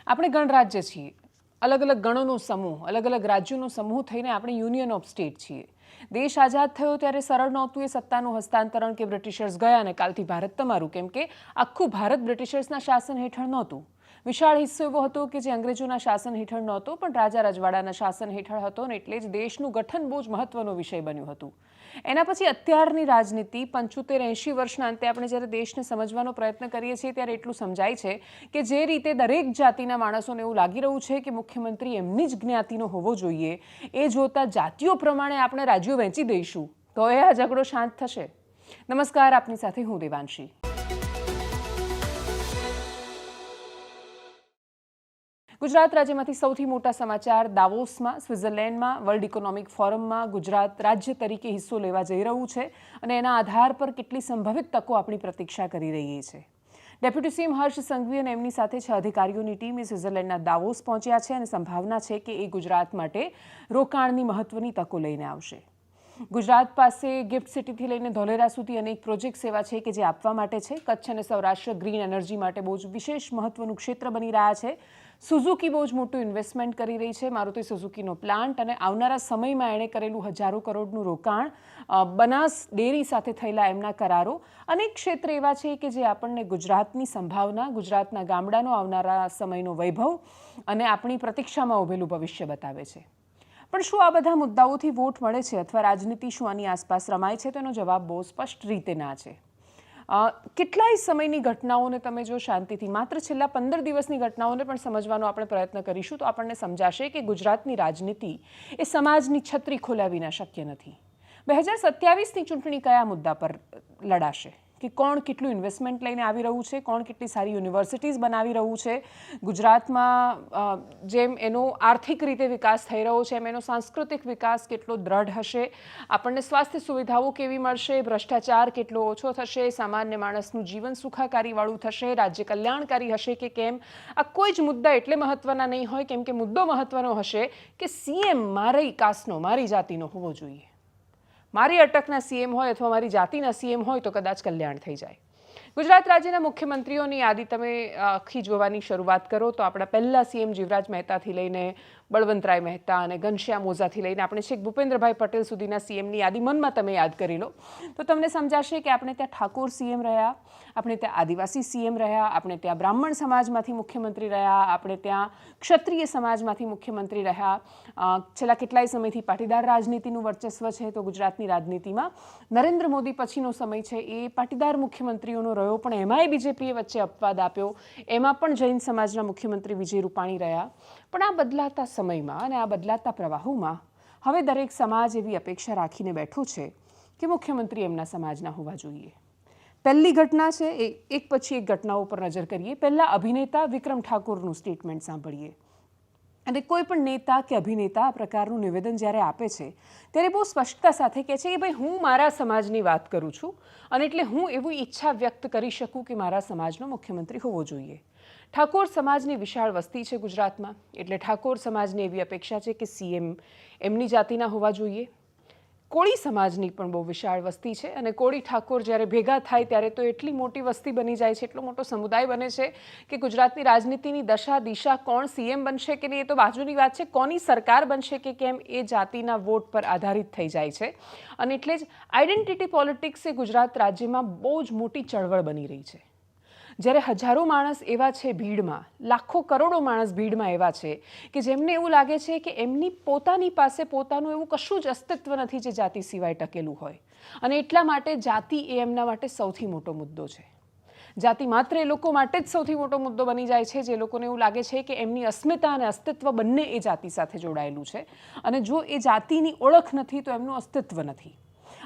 આપણે ગણરાજ્ય છીએ, અલગ અલગ ગણોનો સમૂહ, અલગ અલગ રાજ્યોનો સમૂહ થઈને આપણે યુનિયન ઓફ સ્ટેટ છીએ. દેશ આઝાદ થયો ત્યારે સરળ નહોતું એ સત્તાનું હસ્તાંતરણ કે બ્રિટિશર્સ ગયા અને કાલથી ભારત તમારું, કેમ કે આખું ભારત બ્રિટિશર્સના શાસન હેઠળ નહોતું. વિશાળ હિસ્સો એવો હતો કે જે અંગ્રેજોના શાસન હેઠળ નહોતો પણ રાજા રજવાડાના શાસન હેઠળ હતો ને એટલે જ દેશનું ગઠન બહુ જ મહત્વનો વિષય બન્યું હતું. એના પછી અત્યારની રાજનીતિ 75-80 વર્ષના અંતે આપણે જ્યારે દેશને સમજવાનો પ્રયત્ન કરીએ છીએ ત્યારે એટલું સમજાય છે કે જે રીતે દરેક જાતિના માણસોને એવું લાગી રહ્યું છે કે મુખ્યમંત્રી એમની જ જ્ઞાતિનો હોવો જોઈએ, એ જોતા જાતિઓ પ્રમાણે આપણે રાજ્યો વહેંચી દઈશું તો એ આ ઝઘડો શાંત થશે. નમસ્કાર, આપની સાથે હું દેવાંશી. ગુજરાત રાજ્યમાંથી સૌથી મોટા સમાચાર. દાવોસમાં, સ્વિટ્ઝરલેન્ડમાં વર્લ્ડ ઇકોનોમિક ફોરમમાં ગુજરાત રાજ્ય તરીકે હિસ્સો લેવા જઈ રહ્યું છે અને એના આધાર પર કેટલી સંભવિત તકો આપણી પ્રતીક્ષા કરી રહી છે. ડેપ્યુટી સીએમ હર્ષ સંઘવી અને એમની સાથે 6 અધિકારીઓની ટીમ એ સ્વિટ્ઝરલેન્ડના દાવોસ પહોંચ્યા છે અને સંભાવના છે કે એ ગુજરાત માટે રોકાણની મહત્વની તકો લઈને આવશે. ગુજરાત પાસે ગિફ્ટ સિટીથી લઈને ધોલેરા સુધી અનેક પ્રોજેક્ટ્સ એવા છે કે જે આપવા માટે છે. કચ્છ અને સૌરાષ્ટ્ર ગ્રીન એનર્જી માટે બહુ જ વિશેષ મહત્વનું ક્ષેત્ર બની રહ્યા છે. સુઝુકી બહુ જ મોટું ઇન્વેસ્ટમેન્ટ કરી રહી છે, મારુતિ સુઝુકીનો પ્લાન્ટ, અને આવનારા સમયમાં એણે કરેલું હજારો કરોડનું રોકાણ, બનાસ ડેરી સાથે થયેલા એમના કરારો, અનેક ક્ષેત્ર એવા છે કે જે આપણને ગુજરાતની સંભાવના, ગુજરાતના ગામડાનો આવનારા સમયનો વૈભવ અને આપણી પ્રતીક્ષામાં ઉભેલું ભવિષ્ય બતાવે છે. પણ શું આ બધા મુદ્દાઓથી વોટ મળે છે અથવા રાજનીતિ શું આની આસપાસ રમાય છે? તો એનો જવાબ બહુ સ્પષ્ટ રીતે ના છે. કેટલાય સમયની ઘટનાઓને તમે જો શાંતિથી માત્ર છેલ્લા 15 દિવસની ઘટનાઓને પણ સમજવાનો આપણે પ્રયત્ન કરીશું તો આપણને સમજાશે કે ગુજરાતની રાજનીતિ એ સમાજની છત્રી ખોલ્યા વિના શક્ય નથી. 2027ની ચૂંટણી કયા મુદ્દા પર લડાશે? કે કોણ કેટલું ઇન્વેસ્ટમેન્ટ લઈને આવી રહ્યું છે, કોણ કેટલી સારી યુનિવર્સિટીઝ બનાવી રહ્યું છે, ગુજરાતમાં જેમ એનો આર્થિક રીતે વિકાસ થઈ રહ્યો છે એમ એનો સાંસ્કૃતિક વિકાસ કેટલો દ્રઢ હશે, આપણને સ્વાસ્થ્ય સુવિધાઓ કેવી મળશે, ભ્રષ્ટાચાર કેટલો ઓછો થશે, સામાન્ય માણસનું જીવન સુખાકારીવાળું થશે, રાજ્ય કલ્યાણકારી હશે કે કેમ? આ કોઈ જ મુદ્દા એટલે મહત્વના નહીં હોય કેમ કે મુદ્દો મહત્વનો હશે કે સીએમ મારી કાસ્ટનો, મારી જાતિનો હોવો જોઈએ. મારી અટકના સીએમ હોય અથવા મારી જાતિના સીએમ હોય તો કદાચ કલ્યાણ થઈ જાય. ગુજરાત રાજ્યના મુખ્યમંત્રીઓની યાદી તમે આખી જોવાની શરૂઆત કરો તો આપણા પહેલા સીએમ જીવરાજ મહેતાથી લઈને બળવંતરાય મહેતા અને ઘનશ્યામ ઓઝાથી લઈને આપણે છેક ભૂપેન્દ્રભાઈ પટેલ સુધીના સીએમની યાદી મનમાં તમે યાદ કરી લો તો તમને સમજાશે કે આપણે ત્યાં ઠાકોર સીએમ રહ્યા, આપણે ત્યાં આદિવાસી સીએમ રહ્યા, આપણે ત્યાં બ્રાહ્મણ સમાજમાંથી મુખ્યમંત્રી રહ્યા, આપણે ત્યાં ક્ષત્રિય સમાજમાંથી મુખ્યમંત્રી રહ્યા. છેલ્લા કેટલાય સમયથી પાટીદાર રાજનીતિનું વર્ચસ્વ છે તો ગુજરાતની રાજનીતિમાં નરેન્દ્ર મોદી પછીનો સમય છે એ પાટીદાર મુખ્યમંત્રીઓનો રહ્યો, પણ એમાંય બીજેપીએ વચ્ચે અપવાદ આપ્યો, એમાં પણ જૈન સમાજના મુખ્યમંત્રી વિજય રૂપાણી રહ્યા. પણ આ બદલાતા સમયમાં અને આ બદલાતા પ્રવાહોમાં હવે દરેક સમાજ એવી અપેક્ષા રાખીને બેઠો છે કે મુખ્યમંત્રી એમના સમાજના હોવા જોઈએ. પહેલી ઘટના છે એ એક પછી એક ઘટનાઓ પર નજર કરીએ. પહેલાં અભિનેતા વિક્રમ ઠાકોરનું સ્ટેટમેન્ટ સાંભળીએ. અને કોઈ પણ નેતા કે અભિનેતા આ પ્રકારનું નિવેદન જ્યારે આપે છે ત્યારે બહુ સ્પષ્ટતા સાથે કહે છે કે ભાઈ હું મારા સમાજની વાત કરું છું અને એટલે હું એવી ઈચ્છા વ્યક્ત કરી શકું કે મારા સમાજનો મુખ્યમંત્રી હોવો જોઈએ. ઠાકોર સમાજની વિશાળ વસ્તી છે ગુજરાતમાં, એટલે ઠાકોર સમાજની એવી અપેક્ષા છે કે સીએમ એમની જાતિના હોવા જોઈએ. કોળી સમાજની પણ બહુ વિશાળ વસ્તી છે અને કોળી ઠાકોર જ્યારે ભેગા થાય ત્યારે તો એટલી મોટી વસ્તી બની જાય છે, એટલો મોટો સમુદાય બને છે કે ગુજરાતની રાજનીતિની દશા દિશા, કોણ સીએમ બનશે કે નહીં એ તો બાજુની વાત છે, કોની સરકાર બનશે કે કેમ એ જાતિના વોટ પર આધારિત થઈ જાય છે. અને એટલે જ આઈડેન્ટિટી પોલિટિક્સ એ ગુજરાત રાજ્યમાં બહુ જ મોટી ચળવળ બની રહી છે. જ્યારે હજારો માણસ એવા છે ભીડમાં, લાખો કરોડો માણસ ભીડમાં એવા છે કે જેમને એવું લાગે છે કે એમની પોતાની પાસે પોતાનું એવું કશું જ અસ્તિત્વ નથી જે જાતિ સિવાય ટકેલું હોય, અને એટલા માટે જાતિ એ એમના માટે સૌથી મોટો મુદ્દો છે. જાતિ માત્ર એ લોકો માટે જ સૌથી મોટો મુદ્દો બની જાય છે જે લોકોને એવું લાગે છે કે એમની અસ્મિતા અને અસ્તિત્વ બંને એ જાતિ સાથે જોડાયેલું છે અને જો એ જાતિની ઓળખ નથી તો એમનું અસ્તિત્વ નથી.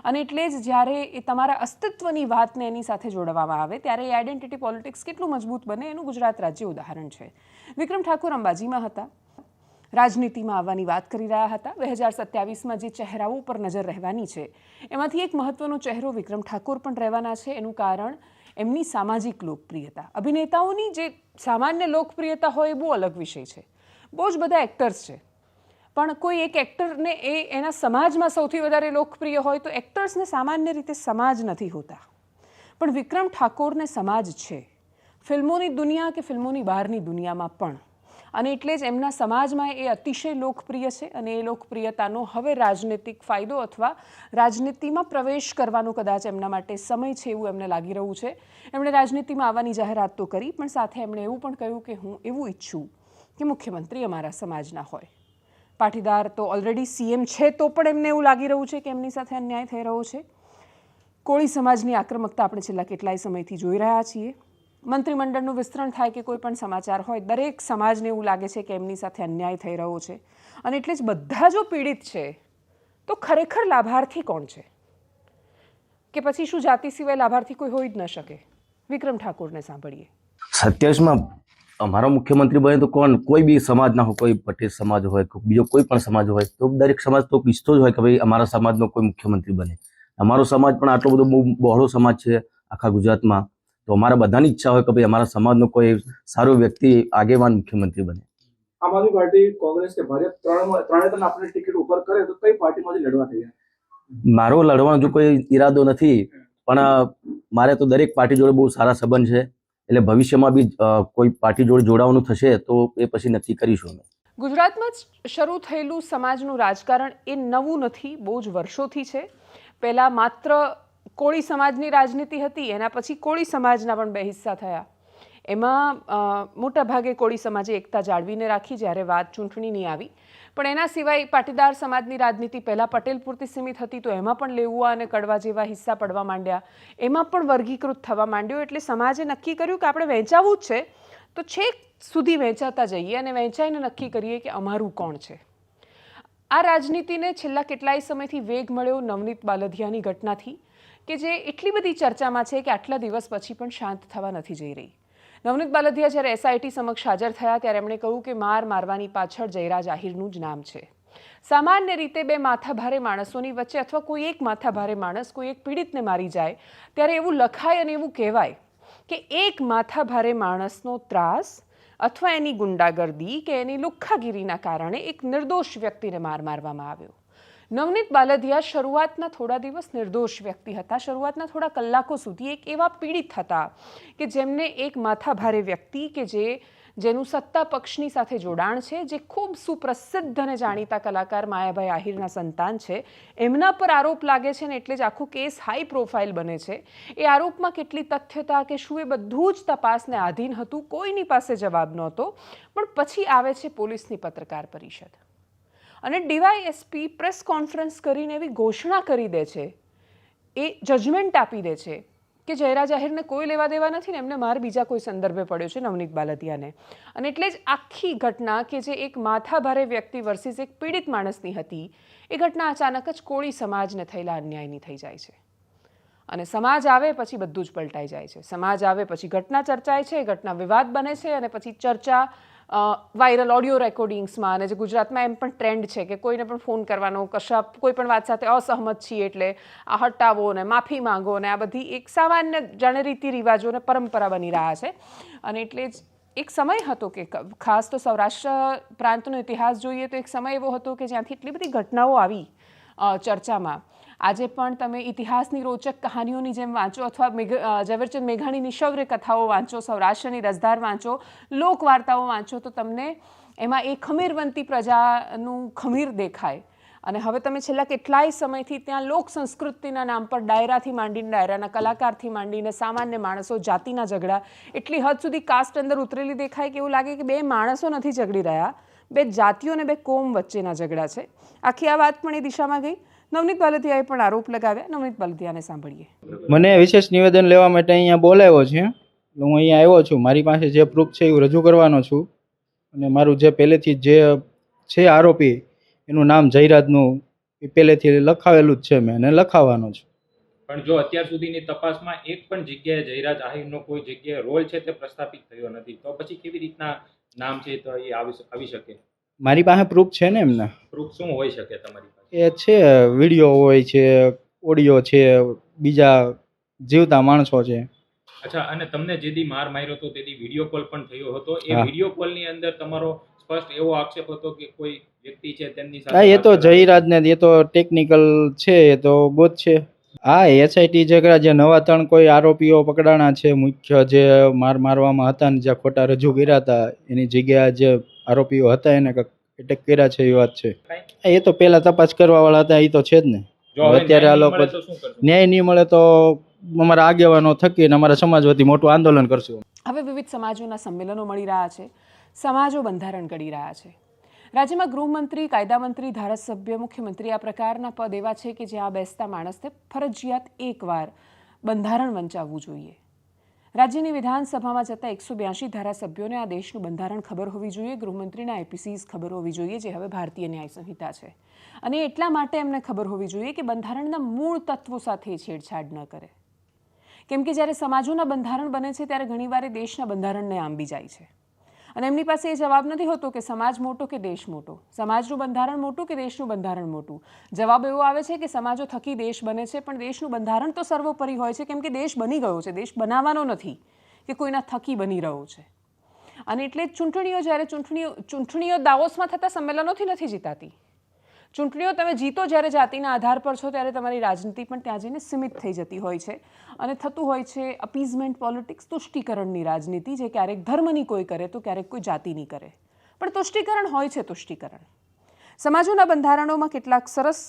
અને એટલે જ જ્યારે એ તમારા અસ્તિત્વની વાતને એની સાથે જોડવામાં આવે ત્યારે એ આઈડેન્ટિટી પોલિટિક્સ કેટલું મજબૂત બને એનું ગુજરાત રાજ્ય ઉદાહરણ છે. વિક્રમ ઠાકોર અંબાજીમાં હતા, રાજનીતિમાં આવવાની વાત કરી રહ્યા હતા. 2027માં જે ચહેરાઓ પર નજર રહેવાની છે એમાંથી એક મહત્વનો ચહેરો વિક્રમ ઠાકોર પણ રહેવાના છે. એનું કારણ એમની સામાજિક લોકપ્રિયતા. અભિનેતાઓની જે સામાન્ય લોકપ્રિયતા હોય એ બહુ અલગ વિષય છે. બહુ જ બધા એક્ટર્સ છે પણ કોઈ એક એક્ટરને એના સમાજમાં સૌથી વધારે લોકપ્રિય હોય તો એક્ટર્સને સામાન્ય રીતે સમાજ નથી હોતા, પણ વિક્રમ ઠાકોરને સમાજ છે. ફિલ્મોની દુનિયા કે ફિલ્મોની બહારની દુનિયામાં પણ અને એટલે જ એમના સમાજમાં એ અતિશય લોકપ્રિય છે અને એ લોકપ્રિયતાનો હવે રાજનૈતિક ફાયદો અથવા રાજનીતિમાં પ્રવેશ કરવાનો કદાચ એમના માટે સમય છે એવું એમને લાગી રહ્યું છે. એમણે રાજનીતિમાં આવવાની જાહેરાત તો કરી, પણ સાથે એમણે એવું પણ કહ્યું કે હું એવું ઈચ્છું કે મુખ્યમંત્રી અમારા સમાજના હોય. પાટીદાર તો ઓલરેડી સીએમ છે, તો પણ એમને એવું લાગી રહ્યું છે કે એમની સાથે અન્યાય થઈ રહ્યો છે. કોળી સમાજની આક્રમકતા આપણે છેલ્લા કેટલાય સમયથી જોઈ રહ્યા છીએ. મંત્રીમંડળનું વિસ્તરણ થાય કે કોઈ પણ સમાચાર હોય, દરેક સમાજને એવું લાગે છે કે એમની સાથે અન્યાય થઈ રહ્યો છે. અને એટલે જ બધા જો પીડિત છે તો ખરેખર લાભાર્થી કોણ છે? કે પછી શું જાતિ સિવાય લાભાર્થી કોઈ હોઈ જ ન શકે? વિક્રમ ઠાકોરને સાંભળીએ. 27માં અમારો મુખ્યમંત્રી બને તો કોઈ બી સમાજના હોય, કોઈ પટેલ સમાજ હોય, બીજો કોઈ પણ સમાજ હોય, તો દરેક સમાજ તો ઈચ્છતો જ હોય કે ભાઈ અમારા સમાજનો કોઈ મુખ્યમંત્રી બને. અમારો સમાજ પણ આટલો બધો બહુ બહોળો સમાજ છે આખા ગુજરાતમાં, તો અમારા બધાની ઈચ્છા હોય કે ભાઈ અમારા સમાજનો કોઈ સારો વ્યક્તિ આગેવાન મુખ્યમંત્રી બને. આમ આદમી પાર્ટી, કોંગ્રેસ કે ભાજપ ત્રણે આપણે ટિકિટ ઉપર કરે તો કઈ પાર્ટીમાંથી લડવા તૈયાર? મારો લડવાનો જો કોઈ ઈરાદો નથી, પણ મારે તો દરેક પાર્ટી જોડે બહુ સારા સંબંધ છે, એટલે ભવિષ્યમાં બી કોઈ પાર્ટી જોડે જોડાવાનું થશે તો એ પછી નક્કી કરીશું. ગુજરાતમાં શરૂ થયેલું સમાજનું રાજકારણ એ નવું નથી, બહુ જ વર્ષોથી છે. પહેલાં માત્ર કોળી સમાજની રાજનીતિ હતી, એના પછી કોળી સમાજના પણ બે હિસ્સા થયા. એમાં મોટાભાગે કોળી સમાજે એકતા જાળવીને રાખી જ્યારે વાત ચૂંટણીની આવી. પણ એના સિવાય પાટીદાર સમાજની રાજનીતિ પહેલાં પટેલ પૂરતી સીમિત હતી, તો એમાં પણ લેઉવા અને કડવા જેવા હિસ્સા પડવા માંડ્યા. એમાં પણ વર્ગીકૃત થવા માંડ્યો. એટલે સમાજે નક્કી કર્યું કે આપણે વહેંચાવું જ છે, તો છેક સુધી વહેંચાતા જઈએ અને વહેંચાઈને નક્કી કરીએ કે અમારું કોણ છે. આ રાજનીતિને છેલ્લા કેટલાય સમયથી વેગ મળ્યો નવનીત બાલદિયાની ઘટનાથી, કે જે એટલી બધી ચર્ચામાં છે કે આટલા દિવસ પછી પણ શાંત થવા નથી જઈ રહી. નવનીત બાલદિયા જ્યારે એસઆઈટી સમક્ષ હાજર થયા ત્યારે એમણે કહ્યું કે મારવાની પાછળ જયરાજ આહિરનું જ નામ છે. સામાન્ય રીતે બે માથાભારે માણસોની વચ્ચે અથવા કોઈ એક માથાભારે માણસ કોઈ એક પીડિતને મારી જાય ત્યારે એવું લખાય અને એવું કહેવાય કે એક માથાભારે માણસનો ત્રાસ અથવા એની ગુંડાગર્દી કે એની લુખ્ખાગીરીના કારણે એક નિર્દોષ વ્યક્તિને મારવામાં આવ્યો. નવનીત બાલદિયા શરૂઆતના થોડા દિવસ નિર્દોષ વ્યક્તિ હતા. શરૂઆતના થોડા કલાકો સુધી એક એવા પીડિત હતા કે જેમને એક માથાભારે વ્યક્તિ કે જેનું સત્તા પક્ષની સાથે જોડાણ છે, જે ખૂબ સુપ્રસિદ્ધ અને જાણીતા કલાકાર માયાભાઈ આહિરના સંતાન છે, એમના પર આરોપ લાગે છે ને એટલે જ આખું કેસ હાઈ પ્રોફાઇલ બને છે. એ આરોપમાં કેટલી તથ્યતા કે શું એ બધું જ તપાસને આધીન હતું, કોઈની પાસે જવાબ નહોતો. પણ પછી આવે છે પોલીસની પત્રકાર પરિષદ અને ડીવાયએસપી પ્રેસ કોન્ફરન્સ કરીને એવી ઘોષણા કરી દે છે, એ જજમેન્ટ આપી દે છે કે જયરાજ આહિરને કોઈ લેવા દેવા નથી ને એમને માર બીજા કોઈ સંદર્ભે પડ્યો છે નવનીત બાલદિયાને. અને એટલે જ આખી ઘટના કે જે એક માથાભારે વ્યક્તિ વર્સિસ એક પીડિત માણસની હતી, એ ઘટના અચાનક જ કોળી સમાજને થયેલા અન્યાયની થઈ જાય છે. અને સમાજ આવે પછી બધું જ પલટાઈ જાય છે. સમાજ આવે પછી ઘટના ચર્ચાય છે, ઘટના વિવાદ બને છે અને પછી ચર્ચા વાયરલ ઓડિયો રેકોર્ડિંગ્સમાં. અને જે ગુજરાતમાં એમ પણ ટ્રેન્ડ છે કે કોઈને પણ ફોન કરવાનો, કશા કોઈ પણ વાત સાથે અસહમત છીએ એટલે આ હટાવો ને માફી માંગો ને આ બધી એક સામાન્ય જાણે રીતિ રિવાજો ને પરંપરા બની રહ્યા છે. અને એટલે જ એક સમય હતો કે ખાસ તો સૌરાષ્ટ્ર પ્રાંતનો ઇતિહાસ જોઈએ તો એક સમય એવો હતો કે જ્યાંથી એટલી બધી ઘટનાઓ આવી ચર્ચામાં. આજે પણ તમે ઇતિહાસની રોચક કહાનીઓની જેમ વાંચો અથવા ઝવેરચંદ મેઘાણીની શૌર્ય કથાઓ વાંચો, સૌરાષ્ટ્રની રસધાર વાંચો, લોકવાર્તાઓ વાંચો, તો તમને એમાં એ ખમીરવંતી પ્રજાનું ખમીર દેખાય. અને હવે તમે છેલ્લા કેટલાય સમયથી ત્યાં લોક સંસ્કૃતિના નામ પર ડાયરાથી માંડીને, ડાયરાના કલાકારથી માંડીને સામાન્ય માણસો, જાતિના ઝઘડા એટલી હદ સુધી કાસ્ટ અંદર ઉતરેલી દેખાય કે એવું લાગે કે બે માણસો નથી ઝઘડી રહ્યા, બે જાતિઓ અને બે કોમ વચ્ચેના ઝઘડા છે. આખી આ વાત પણ એ દિશામાં ગઈ. નવનીત બાલદિયાએ પણ આરોપ લગાવ્યા. નવનીત બાલદિયાને સાંભળીએ. મને વિશેષ નિવેદન લેવા માટે અહીંયા બોલાવ્યો છે. હું અહીંયા આવ્યો છું. મારી પાસે જે પ્રૂફ છે એ રજૂ કરવાનો છું. અને મારું જે પહેલેથી જે છે આરોપી, એનું નામ જયરાજનું એ પહેલેથી લખાવેલું જ છે, મેં અને લખાવવાનો છું. પણ જો અત્યાર સુધીની તપાસમાં એક પણ જગ્યાએ જયરાજ આહિરનો કોઈ જગ્યાએ રોલ છે તે પ્રસ્થાપિત થયો નથી, તો પછી કેવી રીતના નામ છે તો એ આવી શકે? મારી પાસે પ્રૂફ છે ને એમના. પ્રૂફ શું હોઈ શકે તમારી પાસે? એ છે, વિડીયો હોય છે, ઓડિયો છે, બીજા જીવતા માણસો છે. અચ્છા, અને તમને જે દી માર માર્યો હતો તે દી વિડીયો કોલ પણ થયો હતો. એ વિડીયો કોલની અંદર તમારો સ્પષ્ટ એવો આક્ષેપ હતો કે કોઈ વ્યક્તિ છે તેમની સાથે? એ તો જયરાજને એ તો ટેકનિકલ છે, એ તો ગોત છે. હા, એસઆઈટી જે નવા 3 કોઈ આરોપીઓ પકડાણા છે, મુખ્ય જે મારવામાં હતા ને જ્યાં ખોટા રજૂ કર્યા હતા, એની જગ્યાએ જે આરોપીઓ હતા એને કંઈક એટેક કર્યા છે એ વાત છે. કાંઈ? એ તો પહેલા તપાસ કરવા વાળા હતા એ તો છે જ ને. જો હવે અત્યારે આ ન્યાય નહીં લોકો મળે તો શું કરશો? ન્યાય નહીં મળે તો અમારા આગેવાનો થકી અને અમારા સમાજ વતી મોટું આંદોલન કરશું. હવે વિવિધ સમાજોના સંમેલનો મળી રહ્યા છે, સમાજો બંધારણ ઘડી રહ્યા છે. રાજ્યમાં ગૃહમંત્રી, કાયદામંત્રી, ધારાસભ્ય, મુખ્યમંત્રી આ પ્રકારના પદ એવા છે કે જ્યાં બેસતા માણસને ફરજિયાત એકવાર બંધારણ વંચાવવું જોઈએ. રાજ્યની વિધાનસભામાં જતા 182 ધારાસભ્યોને આ દેશનું બંધારણ ખબર હોવી જોઈએ, ગૃહમંત્રીના આઈપીસીસ ખબર હોવી જોઈએ, જે હવે ભારતીય ન્યાય સંહિતા છે. અને એટલા માટે એમને ખબર હોવી જોઈએ કે બંધારણના મૂળ તત્વો સાથે છેડછાડ ન કરે. કેમ કે જ્યારે સમાજોના બંધારણ બને છે ત્યારે ઘણીવાર એ દેશના બંધારણને આંબી જાય છે. અને એમની પાસે એ જવાબ નથી હોતો કે સમાજ મોટો કે દેશ મોટો, સમાજનું બંધારણ મોટું કે દેશનું બંધારણ મોટું. જવાબ એવો આવે છે કે સમાજો થકી દેશ બને છે, પણ દેશનું બંધારણ તો સર્વોપરી હોય છે, કેમ કે દેશ બની ગયો છે, દેશ બનાવવાનો નથી કે કોઈના થકી બની રહ્યો છે. અને એટલે ચૂંટણીઓ જ્યારે ચૂંટણીઓ દાવોસમાં થતા સંમેલનોથી નથી જીતાતી. ચૂંટણીઓ તમે જીતો જ્યારે જાતિના આધાર પર છો ત્યારે તમારી રાજનીતિ પણ ત્યાં જઈને સીમિત થઈ જતી હોય છે અને થતું હોય છે અપીઝમેન્ટ પોલિટિક્સ, તુષ્ટિકરણની રાજનીતિ, જે ક્યારેક ધર્મની કોઈ કરે તો ક્યારેક કોઈ જાતિની કરે, પણ તુષ્ટિકરણ હોય છે. તુષ્ટિકરણ સમાજોના બંધારણોમાં કેટલાક સરસ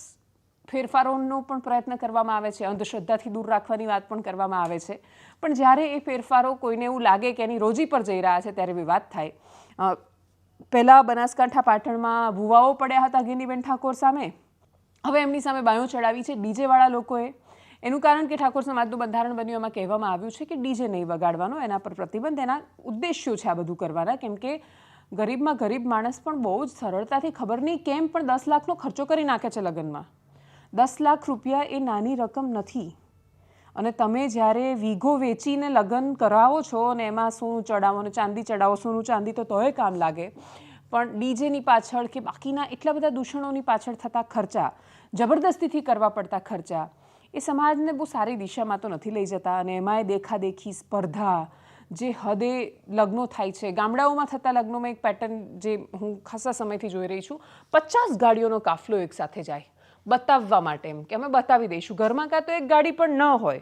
ફેરફારોનો પણ પ્રયત્ન કરવામાં આવે છે, અંધશ્રદ્ધાથી દૂર રાખવાની વાત પણ કરવામાં આવે છે, પણ જ્યારે એ ફેરફારો કોઈને એવું લાગે કે એની રોજી પર જઈ રહ્યા છે ત્યારે વિવાદ થાય. પહેલાં બનાસકાંઠા પાટણમાં ભુવાઓ પડ્યા હતા ગેનીબેન ઠાકોર સામે, હવે એમની સામે બાયો ચડાવી છે ડીજેવાળા લોકોએ. એનું કારણ કે ઠાકોર સમાજનું બંધારણ બન્યું, એમાં કહેવામાં આવ્યું છે કે ડીજે નહીં વગાડવાનો, એના પર પ્રતિબંધ, એના ઉદ્દેશ્યો છે આ બધું કરવાના. કેમ કે ગરીબમાં ગરીબ માણસ પણ બહુ જ સરળતાથી, ખબર નહીં કેમ, પણ 10 લાખનો ખર્ચો કરી નાખે છે લગ્નમાં. 10 લાખ રૂપિયા એ નાની રકમ નથી. અને તમે જ્યારે વીઘો વેચીને લગ્ન કરાવો છો અને એમાં સોનું ચડાવો અને ચાંદી ચડાવો, સોનું ચાંદી તો તોય કામ લાગે, પણ ડીજેની પાછળ કે બાકીના એટલા બધા દૂષણોની પાછળ થતા ખર્ચા, જબરદસ્તીથી કરવા પડતા ખર્ચા, એ સમાજને બહુ સારી દિશામાં તો નથી લઈ જતા. અને એમાંય દેખાદેખી, સ્પર્ધા, જે હદે લગ્નો થાય છે. ગામડાઓમાં થતા લગ્નોમાં એક પેટર્ન જે હું ખાસા સમયથી જોઈ રહી છું, 50 ગાડીઓનો કાફલો એકસાથે જાય બતાવવા માટે, એમ કે અમે બતાવી દઈશું. ઘરમાં કાં તો એક ગાડી પણ ન હોય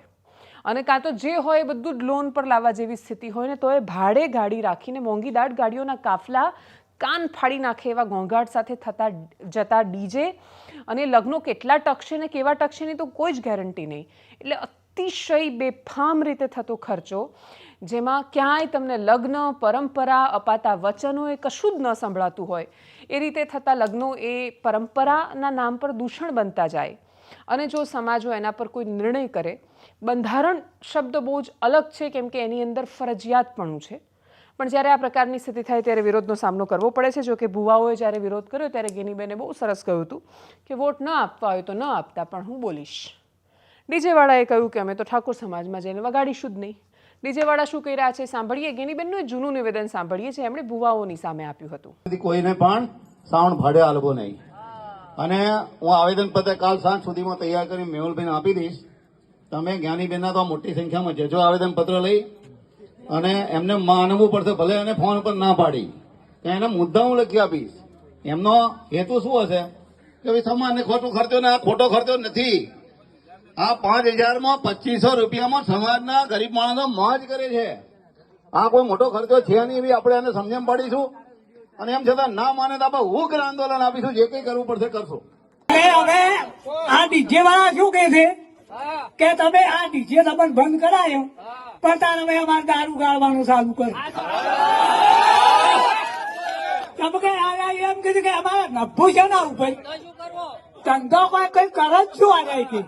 અને કાં તો જે હોય એ બધું જ લોન પર લાવવા જેવી સ્થિતિ હોય ને તો એ ભાડે ગાડી રાખીને મોંઘીદાટ ગાડીઓના કાફલા કાન ફાડી નાખે એવા ઘોંઘાટ સાથે જતા ડીજે. અને લગ્નો કેટલા ટકશે ને કેવા ટકશે ની તો કોઈ જ ગેરંટી નહીં. એટલે અતિશય બેફામ રીતે થતો ખર્ચો, જેમાં ક્યાંય તમને લગ્ન, પરંપરા, અપાતા વચનો એ કશું જ ન સંભળાતું હોય, એ રીતે થતા લગ્નો એ પરંપરાના નામ પર દૂષણ બનતા જાય. અને જો સમાજો એના પર કોઈ નિર્ણય કરે, બંધારણ શબ્દ બહુ જ અલગ છે કેમ કે એની અંદર ફરજિયાતપણું છે, પણ જ્યારે આ પ્રકારની સ્થિતિ થાય ત્યારે વિરોધનો સામનો કરવો પડે છે. જો કે ભુવાઓએ જ્યારે વિરોધ કર્યો ત્યારે ગેનીબેને બહુ સરસ કહ્યું હતું કે વોટ ન આપવા હોય તો ન આપતા, પણ હું બોલીશ. ડીજેવાળાએ કહ્યું કે અમે તો ઠાકોર સમાજમાં જઈને વગાડીશું જ નહીં. ડીજેવાળા શું કહી રહ્યા છે સાંભળીએ. ગેનીબેનનું એક જૂનું નિવેદન સાંભળીએ છે, એમણે ભુવાઓની સામે આપ્યું હતું. કોઈને પણ સાઉન્ડ ભાડે આલવો નહીં. અને હું આવેદનપત્ર કાલ સાંજ સુધીમાં તૈયાર કરી મેહુલભાઈને આપી દઈશ. તમે જ્ઞાનીબેનના તો મોટી સંખ્યામાં જજો આવેદનપત્ર લઈ, અને એમને માનવું પડશે, ભલે એને ફોન પર ના પાડી, એને મુદ્દા હું લખી આપીશ. એમનો હેતુ શું હશે કે ભાઈ સમાજને ખોટો ખર્ચો ને આ ખોટો ખર્ચો નથી. આ 5000માં 2500 રૂપિયામાં સમાજના ગરીબ માણસો મોજ કરે છે. આ કોઈ મોટો ખર્ચો છે નહીં, એવી આપણે એને સમજણ પાડીશું. અને એમ છતાં ના માને તો આપણે ઉગ્ર આંદોલન આપીશું. જે કંઈ કરવું પડશે કરશું. હવે આ ડીજે વાળા શું કે છે કે તમે આ ડીજે તમને બંધ કરાયો, પણ તાર હવે અમારે દારૂ ગાળવાનું ચાલુ કર. તમે કે એમ કીધું કે અમારે નભું છે ના ઉપર ધંધો કોઈ કઈ કરે જ શું આ કે.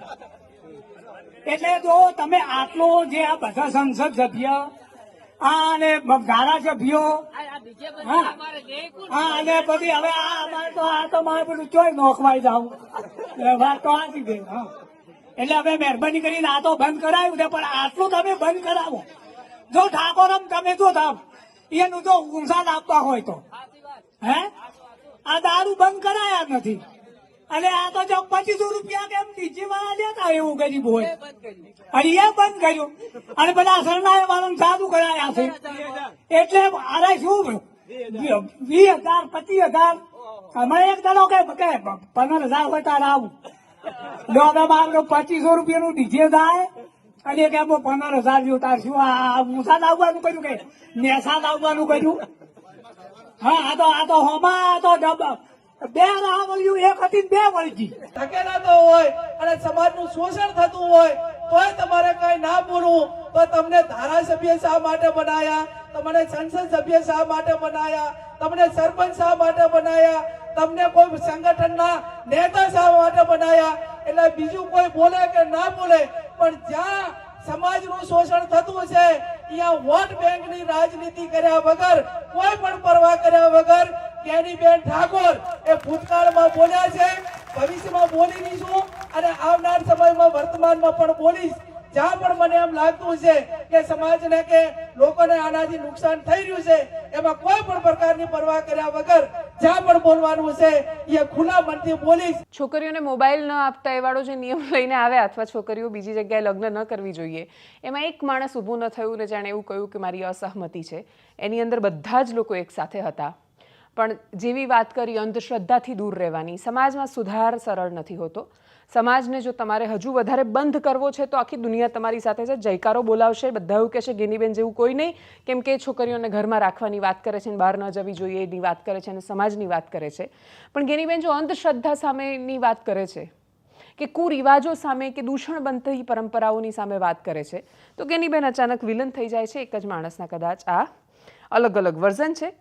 એટલે જો તમે આટલો જે આ બધા સંસદ સભ્ય અને ધારાસભ્યો અને પછી હવે આ તો મારે બધું ચોય નોખવાઈ જાવ વાત તો આથી ગઈ. એટલે હવે મહેરબાની કરીને આ તો બંધ કરાવ્યું છે, પણ આટલું તમે બંધ કરાવો. જો ઠાકોરમ તમે જો થાવ એનું જો ઉંસાદ આપવા હોય તો આ દારૂ બંધ કરાયા નથી. અને આ તો જો 2500 રૂપિયા કેમ ડીજે વાળા લેતા એવું ગરીબ હોય, અને એ બંધ કર્યું. અને બધા શરણાઈ વાળાને સાદું કરાયા છે. એટલે અરે શું 20,000 25,000 અમારે એક દાડો કે 15,000 હોય તાર આવું. જો હવે મારો 2500 રૂપિયાનું ડીજે થાય અને કે 15,000 જેવું તાર શું આ મુસાદ આવવાનું કર્યું કે નેસાદ આવવાનું કર્યું. હા આ તો હોમાં આ તો બે રાવળિયું એક હતી ને બે વળગી ધકેલાતો હોય અને સમાજનું શોષણ થતું હોય તોય તમારે કઈ ના બોલવું તો તમને ધારાસભ્ય શા માટે બનાયા, તમને સંસદ સભ્ય શા માટે બનાયા, તમને સરપંચ શા માટે બનાયા, તમને કોઈ સંગઠનના નેતા શા માટે બનાયા? એટલે બીજું કોઈ બોલે કે ના બોલે, પણ જ્યાં સમાજનું શોષણ થતું છે અહીંયા વોટ બેંકની રાજનીતિ કર્યા વગર, કોઈ પણ પરવા કર્યા વગર જ્ઞાનીબેન ઠાકોર એ ભૂતકાળમાં બોલ્યા છે, ભવિષ્યમાં બોલી રહીશું અને આવનાર સમયમાં વર્તમાનમાં પણ બોલીશ. જ્યાં પણ મને એમ લાગતું છે કે સમાજને કે લોકોને આનાથી નુકસાન થઈ રહ્યું છે એમાં કોઈ પણ પ્રકારની પરવા કર્યા વગર જ્યાં પણ બોલવાનું છે એ ખુલ્લા મનથી બોલીશ. છોકરીઓને મોબાઈલ ન આપતા એ વાળો જે નિયમ લઈને આવ્યા અથવા છોકરીઓ બીજી જગ્યાએ લગ્ન ન કરવી જોઈએ, એમાં એક માણસ ઊભું ન થયું ને જાણે એવું કહ્યું કે મારી અસહમતિ છે. એની અંદર બધા જ લોકો એક સાથે હતા. પણ જેવી વાત કરી અંધશ્રદ્ધાથી દૂર રહેવાની, સમાજમાં સુધાર સરળ નથી હોતો. સમાજને જો તમારે હજુ વધારે બંધ કરવો છે તો આખી દુનિયા તમારી સાથે છે, જયકારો બોલાવશે, બધા એવું કહેશે ગેનીબેન જેવું કોઈ નહીં, કેમ કે છોકરીઓને ઘરમાં રાખવાની વાત કરે છે અને બહાર ન જવી જોઈએ એની વાત કરે છે અને સમાજની વાત કરે છે. પણ ગેનીબેન જો અંધશ્રદ્ધા સામેની વાત કરે છે કે કુરિવાજો સામે કે દૂષણ બનતી પરંપરાઓની સામે વાત કરે છે તો ગેનીબેન અચાનક વિલન થઈ જાય છે. એક જ માણસના કદાચ આ અલગ અલગ વર્ઝન છે.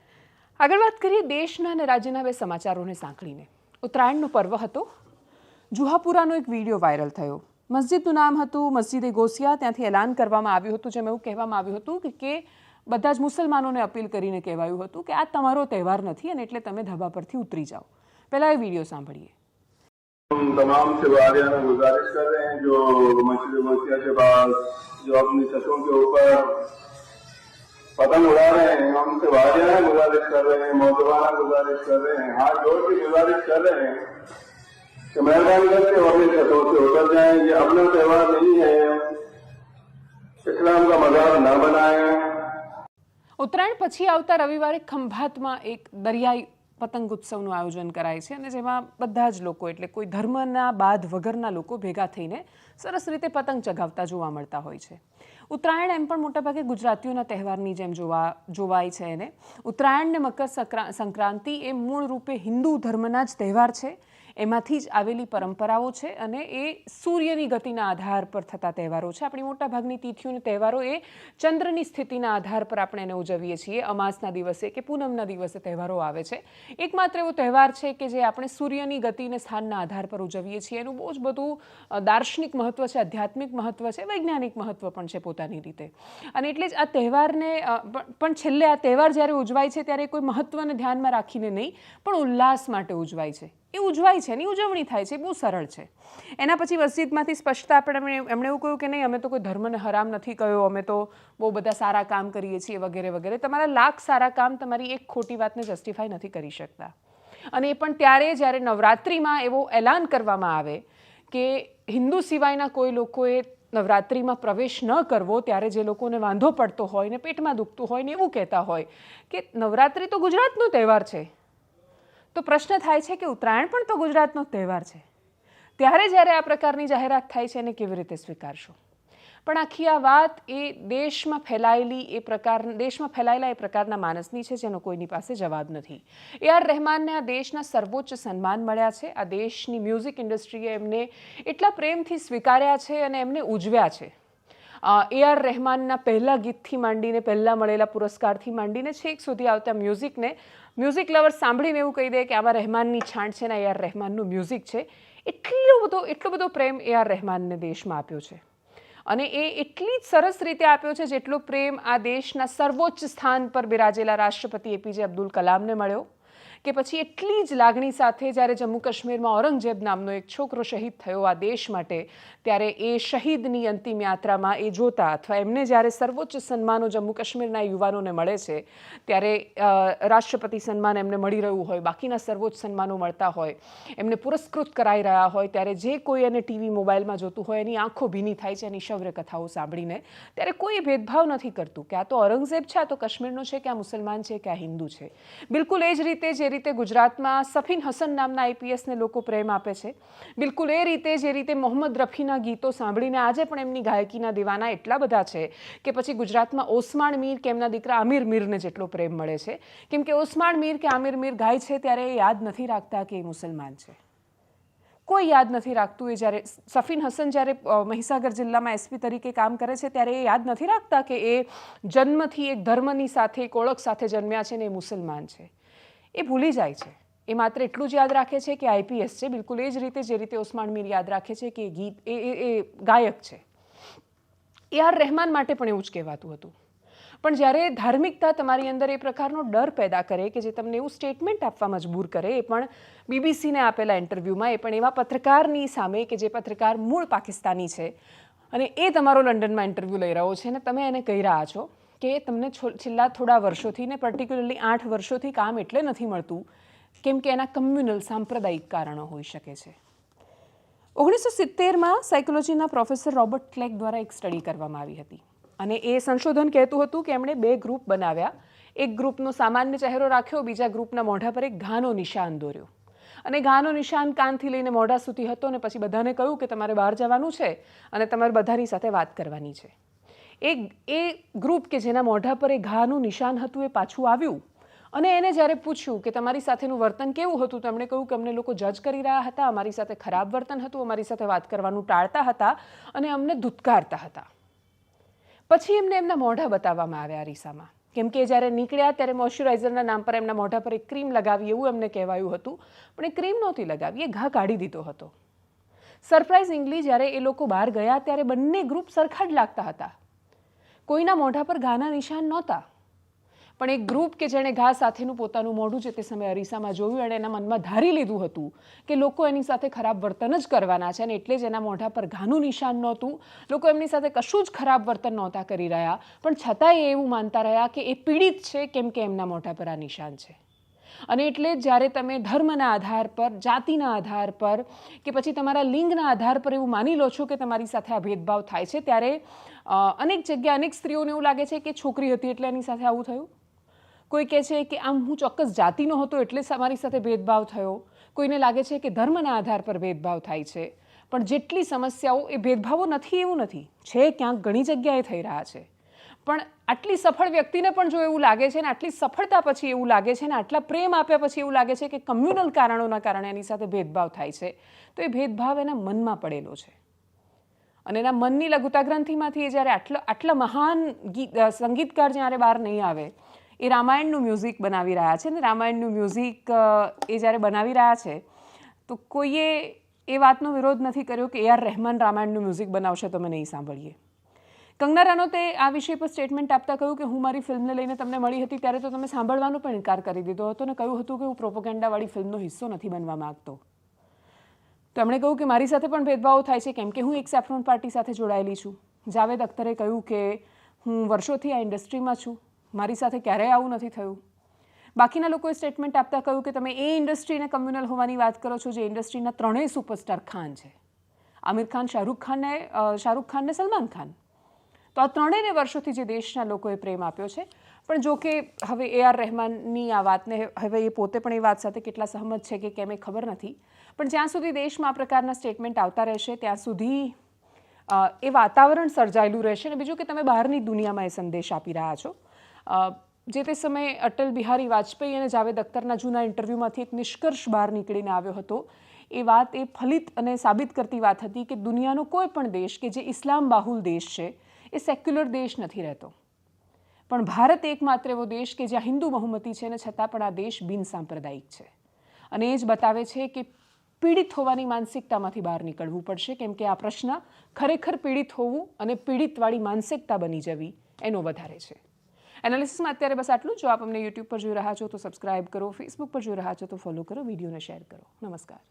આગળ વાત કરીએ દેશના અને રાજ્યના બે સમાચારોને સાંકળીને. ઉત્તરાયણનો પર્વ હતો. જુહાપુરાનો એક વિડીયો વાયરલ થયો. મસ્જિદનું નામ હતું મસ્જિદ-એ ગોસિયા. ત્યાંથી એલાન કરવામાં આવ્યું હતું, જેમાં એવું કહેવામાં આવ્યું હતું કે બધા જ મુસલમાનોને અપીલ કરીને કહેવાયું હતું કે આ તમારો તહેવાર નથી અને એટલે તમે ધાબા પરથી ઉતરી જાઓ. પહેલા એ વિડીયો સાંભળીએ. तमाम शहरियारों को गुजारिश कर रहे हैं जो मस्जिद गौसिया के पास जो अपनी छतों के ऊपर पतंग उड़ा रहे हैं, हम शहरियारों गुजारिश कर रहे हैं, मौजवाना गुजारिश कर रहे हैं, हाथ जोड़ के गुजारिश कर रहे हैं कि मेहरबानी करके अपनी छतों से उतर जाएं. ये अपना त्यौहार नहीं है, इस्लाम का मजाक न बनाएं. ઉત્તરાયણ પછી આવતા રવિવારે ખંભાતમાં એક દરિયાઈ પતંગ ઉત્સવનું આયોજન કરાય છે અને જેમાં બધા જ લોકો એટલે કોઈ ધર્મના બાદ વગરના લોકો ભેગા થઈને સરસ રીતે પતંગ ચગાવતા જોવા મળતા હોય છે. ઉત્તરાયણ એમ પણ મોટાભાગે ગુજરાતીઓના તહેવારની જેમ જોવાય છે. એને ઉત્તરાયણ ને મકર સંક્રાંતિ એ મૂળ રૂપે હિન્દુ ધર્મના જ તહેવાર છે. એમાંથી જ આવેલી પરંપરાઓ છે અને એ સૂર્યની ગતિના આધાર પર થતા તહેવારો છે. આપણી મોટાભાગની તિથિઓ અને તહેવારો એ ચંદ્રની સ્થિતિના આધાર પર આપણે એને ઉજવીએ છીએ. અમાસના દિવસે કે પૂનમના દિવસે તહેવારો આવે છે. એકમાત્ર એવો તહેવાર છે કે જે આપણે સૂર્યની ગતિને સ્થાનના આધાર પર ઉજવીએ છીએ. એનું બહુ જ બધું દાર્શનિક મહત્વ છે, આધ્યાત્મિક મહત્વ છે, વૈજ્ઞાનિક મહત્વ પણ છે પોતાની રીતે. અને એટલે જ આ તહેવારને પણ છેલ્લે આ તહેવાર જ્યારે ઉજવાય છે ત્યારે કોઈ મહત્વને ધ્યાનમાં રાખીને નહીં પણ ઉલ્લાસ માટે ઉજવાય છે. એ ઉજવાય છે, એની ઉજવણી થાય છે, બહુ સરળ છે. એના પછી મસ્જિદમાંથી સ્પષ્ટતા એમણે એવું કહ્યું કે નહીં, અમે તો કોઈ ધર્મને હરામ નથી કહ્યો, અમે તો બહુ બધા સારા કામ કરીએ છીએ વગેરે વગેરે. તમારા લાખ સારા કામ તમારી એક ખોટી વાતને જસ્ટિફાઈ નથી કરી શકતા. અને એ પણ ત્યારે જ્યારે નવરાત્રિમાં એવો એલાન કરવામાં આવે કે હિન્દુ સિવાયના કોઈ લોકોએ નવરાત્રિમાં પ્રવેશ ન કરવો, ત્યારે જે લોકોને વાંધો પડતો હોય ને પેટમાં દુખતું હોય ને એવું કહેતા હોય કે નવરાત્રિ તો ગુજરાતનો તહેવાર છે, તો પ્રશ્ન થાય છે કે ઉત્તરાયણ પણ તો ગુજરાતનો તહેવાર છે. ત્યારે જ્યારે આ પ્રકારની જાહેરાત થાય છે એને કેવી રીતે સ્વીકારશો? પણ આખી આ વાત એ દેશમાં ફેલાયેલા એ પ્રકારના માણસની છે જેનો કોઈની પાસે જવાબ નથી. A.R. રહેમાનને આ દેશના સર્વોચ્ચ સન્માન મળ્યા છે. આ દેશની મ્યુઝિક ઇન્ડસ્ટ્રીએ એમને એટલા પ્રેમથી સ્વીકાર્યા છે અને એમને ઉજવ્યા છે. A.R. રહેમાનના પહેલા ગીતથી માંડીને પહેલા મળેલા પુરસ્કારથી માંડીને છેક સુધી આવતા મ્યુઝિક લવર્સ સાંભળીને એવું કહી દે કે આમાં રહેમાનની છાંટ છે ને A.R. રહેમાનનું મ્યુઝિક છે. એટલો બધો પ્રેમ A.R. રહેમાનને દેશમાં આપ્યો છે અને એ એટલી જ સરસ રીતે આપ્યો છે જેટલો પ્રેમ આ દેશના સર્વોચ્ચ સ્થાન પર બિરાજેલા રાષ્ટ્રપતિ APJ અબ્દુલ કલામને મળ્યો, કે પછી એટલી જ લાગણી સાથે જ્યારે જમ્મુ કાશ્મીરમાં ઔરંગઝેબ નામનો એક છોકરો શહીદ થયો આ દેશ માટે, ત્યારે એ શહીદની અંતિમ યાત્રામાં એ જોતા અથવા એમને જ્યારે સર્વોચ્ચ સન્માનો જમ્મુ કાશ્મીરના યુવાનોને મળે છે ત્યારે રાષ્ટ્રપતિ સન્માન એમને મળી રહ્યું હોય, બાકીના સર્વોચ્ચ સન્માનો મળતા હોય, એમને પુરસ્કૃત કરાઈ રહ્યા હોય, ત્યારે જે કોઈ એને ટીવી મોબાઈલમાં જોતું હોય એની આંખો ભીની થાય છે એની શૌર્ય કથાઓ સાંભળીને. ત્યારે કોઈ ભેદભાવ નથી કરતું કે આ તો ઔરંગઝેબ છે, આ તો કાશ્મીરનો છે, કે આ મુસલમાન છે, કે આ હિન્દુ છે. બિલકુલ એ જ રીતે જે રીતે ગુજરાતમાં સફીન હસન નામના આઈપીએસને લોકો પ્રેમ આપે છે, બિલકુલ એ રીતે જે રીતે મોહમ્મદ રફીના ગીતો સાંભળીને આજે પણ એમની ગાયકીના દીવાના એટલા બધા છે કે પછી ગુજરાતમાં ઓસમાણ મીર કે એમના દીકરા આમિર મીરને જેટલો પ્રેમ મળે છે. કેમ કે ઓસમાણ મીર કે આમિર મીર ગાય છે ત્યારે એ યાદ નથી રાખતા કે એ મુસલમાન છે. કોઈ યાદ નથી રાખતું. એ જ્યારે સફીન હસન જ્યારે મહીસાગર જિલ્લામાં એસપી તરીકે કામ કરે છે ત્યારે એ યાદ નથી રાખતા કે એ જન્મથી એક ધર્મની સાથે એક ઓળખ સાથે જન્મ્યા છે ને એ મુસલમાન છે. એ ભૂલી જાય છે. એ માત્ર એટલું જ યાદ રાખે છે કે આઈપીએસ છે, બિલકુલ એ જ રીતે જે રીતે ઓસમાણ મીર યાદ રાખે છે કે એ ગાયક છે. AR રહેમાન માટે પણ એવું જ કહેવાતું હતું. પણ જ્યારે ધાર્મિકતા તમારી અંદર એ પ્રકારનો ડર પેદા કરે કે જે તમને એવું સ્ટેટમેન્ટ આપવા મજબૂર કરે, એ પણ બીબીસીને આપેલા ઇન્ટરવ્યૂમાં, એ પણ એવા પત્રકારની સામે કે જે પત્રકાર મૂળ પાકિસ્તાની છે અને એ તમારો લંડનમાં ઇન્ટરવ્યૂ લઈ રહ્યો છે અને તમે એને કહી રહ્યા છો કે તમને છેલ્લા થોડા વર્ષોથી ને પર્ટિક્યુલરલી 8 વર્ષોથી કામ એટલે નથી મળતું કેમ કે એના કમ્યુનલ સાંપ્રદાયિક કારણો હોઈ શકે છે. 1970માં સાયકોલોજીના પ્રોફેસર રોબર્ટ ક્લેક દ્વારા એક સ્ટડી કરવામાં આવી હતી અને એ સંશોધન કહેતું હતું કે એમણે 2 ગ્રુપ બનાવ્યા. એક ગ્રુપનો સામાન્ય ચહેરો રાખ્યો, બીજા ગ્રુપના મોઢા પર એક ઘાનો નિશાન દોર્યો અને ઘાનો નિશાન કાનથી લઈને મોઢા સુધી હતો અને પછી બધાને કહ્યું કે તમારે બહાર જવાનું છે અને તમારે બધાની સાથે વાત કરવાની છે. એ ગ્રુપ કે જેના મોઢા પર એ ઘાનું નિશાન હતું એ પાછું આવ્યું અને એને જ્યારે પૂછ્યું કે તમારી સાથેનું વર્તન કેવું હતું, તો એમણે કહ્યું કે અમને લોકો જજ કરી રહ્યા હતા, અમારી સાથે ખરાબ વર્તન હતું, અમારી સાથે વાત કરવાનું ટાળતા હતા અને અમને ધુતકારતા હતા. પછી એમને એમના મોઢા બતાવવામાં આવ્યા અરીસામાં, કેમ કે જ્યારે નીકળ્યા ત્યારે મોઇશ્ચરાઇઝરના નામ પર એમના મોઢા પર એક ક્રીમ લગાવી એવું એમને કહેવાયું હતું, પણ એ ક્રીમ નહોતી લગાવી, એ ઘા કાઢી દીધો હતો. સરપ્રાઇઝિંગલી જ્યારે એ લોકો બહાર ગયા ત્યારે બંને ગ્રુપ સરખા જ લાગતા હતા. કોઈના મોઢા પર ઘાના નિશાન નહોતા, પણ એક ગ્રુપ કે જેણે ઘા સાથેનું પોતાનું મોઢું જે તે સમયે અરીસામાં જોયું અને એના મનમાં ધારી લીધું હતું કે લોકો એની સાથે ખરાબ વર્તન જ કરવાના છે અને એટલે જ એના મોઢા પર ઘાનું નિશાન નહોતું, લોકો એમની સાથે કશું જ ખરાબ વર્તન નહોતા કરી રહ્યા, પણ છતાંય એવું માનતા રહ્યા કે એ પીડિત છે કેમ કે એમના મોઢા પર આ નિશાન છે. અને એટલે જ જ્યારે તમે ધર્મના આધાર પર, જાતિના આધાર પર કે પછી તમારા લિંગના આધાર પર એવું માની લો છો કે તમારી સાથે આ ભેદભાવ થાય છે, ત્યારે અનેક જગ્યાએ અનેક સ્ત્રીઓને એવું લાગે છે કે છોકરી હતી એટલે એની સાથે આવું થયું. કોઈ કહે છે કે આમ હું ચોક્કસ જાતિનો હતો એટલે મારી સાથે ભેદભાવ થયો. કોઈને લાગે છે કે ધર્મના આધાર પર ભેદભાવ થાય છે. પણ જેટલી સમસ્યાઓ એ ભેદભાવો નથી એવું નથી, છે ક્યાંક ઘણી જગ્યાએ થઈ રહ્યા છે. પણ આટલી સફળ વ્યક્તિને પણ જો એવું લાગે છે ને આટલી સફળતા પછી એવું લાગે છે ને આટલા પ્રેમ આપ્યા પછી એવું લાગે છે કે કમ્યુનલ કારણોના કારણે એની સાથે ભેદભાવ થાય છે, તો એ ભેદભાવ એના મનમાં પડેલો છે. અને એના મનની લઘુતા ગ્રંથિમાંથી એ જ્યારે આટલા મહાન સંગીતકાર જ્યારે બહાર નહીં આવે, એ રામાયણનું મ્યુઝિક બનાવી રહ્યા છે ને રામાયણનું મ્યુઝિક એ જ્યારે બનાવી રહ્યા છે તો કોઈએ એ વાતનો વિરોધ નથી કર્યો કે AR રહેમાન રામાયણનું મ્યુઝિક બનાવશે તો અમે નહીં સાંભળીએ. કંગના રનૌતે આ વિષય પર સ્ટેટમેન્ટ આપતા કહ્યું કે હું મારી ફિલ્મને લઈને તમને મળી હતી ત્યારે તો તમે સાંભળવાનો પણ ઇનકાર કરી દીધો હતો અને કહ્યું હતું કે હું પ્રોપોગેન્ડાવાળી ફિલ્મનો હિસ્સો નથી બનવા માંગતો. તો એમણે કહ્યું કે મારી સાથે પણ ભેદભાવ થાય છે કેમ કે હું એક સેફ્રોન પાર્ટી સાથે જોડાયેલી છું. જાવેદ અખ્તરે કહ્યું કે હું વર્ષોથી આ ઇન્ડસ્ટ્રીમાં છું, મારી સાથે ક્યારેય આવું નથી થયું. બાકીના લોકોએ સ્ટેટમેન્ટ આપતા કહ્યું કે તમે એ ઇન્ડસ્ટ્રીને કમ્યુનલ હોવાની વાત કરો છો જે ઇન્ડસ્ટ્રીના 3 સુપરસ્ટાર ખાન છે, આમિર ખાન, શાહરૂખ ખાન ને સલમાન ખાન. તો આ 3 વર્ષોથી જે દેશના લોકોએ પ્રેમ આપ્યો છે. પણ જો કે હવે AR રહેમાનની આ વાતને હવે એ પોતે પણ એ વાત સાથે કેટલા સહમત છે કે કેમ એ ખબર નથી, પણ જ્યાં સુધી દેશમાં આ પ્રકારના સ્ટેટમેન્ટ આવતા રહેશે ત્યાં સુધી એ વાતાવરણ સર્જાયેલું રહેશે. અને બીજું કે તમે બહારની દુનિયામાં એ સંદેશ આપી રહ્યા છો. જે તે સમયે અટલ બિહારી વાજપેયી અને જાવેદ અખ્તરના જૂના ઇન્ટરવ્યૂમાંથી એક નિષ્કર્ષ બહાર નીકળીને આવ્યો હતો. એ વાત એ ફલિત અને સાબિત કરતી વાત હતી કે દુનિયાનો કોઈ પણ દેશ કે જે ઇસ્લામ બાહુલ દેશ છે એ સેક્યુલર દેશ નથી રહેતો, પણ ભારત એકમાત્ર એવો દેશ કે જ્યાં હિન્દુ બહુમતી છે અને છતાં પણ આ દેશ બિનસાંપ્રદાયિક છે. અને એ જ બતાવે છે કે પીડિત હોવાની માનસિકતામાંથી બહાર નીકળવું પડશે, કેમ કે આ પ્રશ્ન ખરેખર પીડિત હોવું અને પીડિતવાળી માનસિકતા બની જવી એનો વધારે છે. એનાલિસિસમાં અત્યારે બસ આટલું. જો આપ અમને યુટ્યુબ પર જોઈ રહ્યા છો તો સબસ્ક્રાઇબ કરો, ફેસબુક પર જોઈ રહ્યા છો તો ફોલો કરો, વિડીયોને શેર કરો. નમસ્કાર.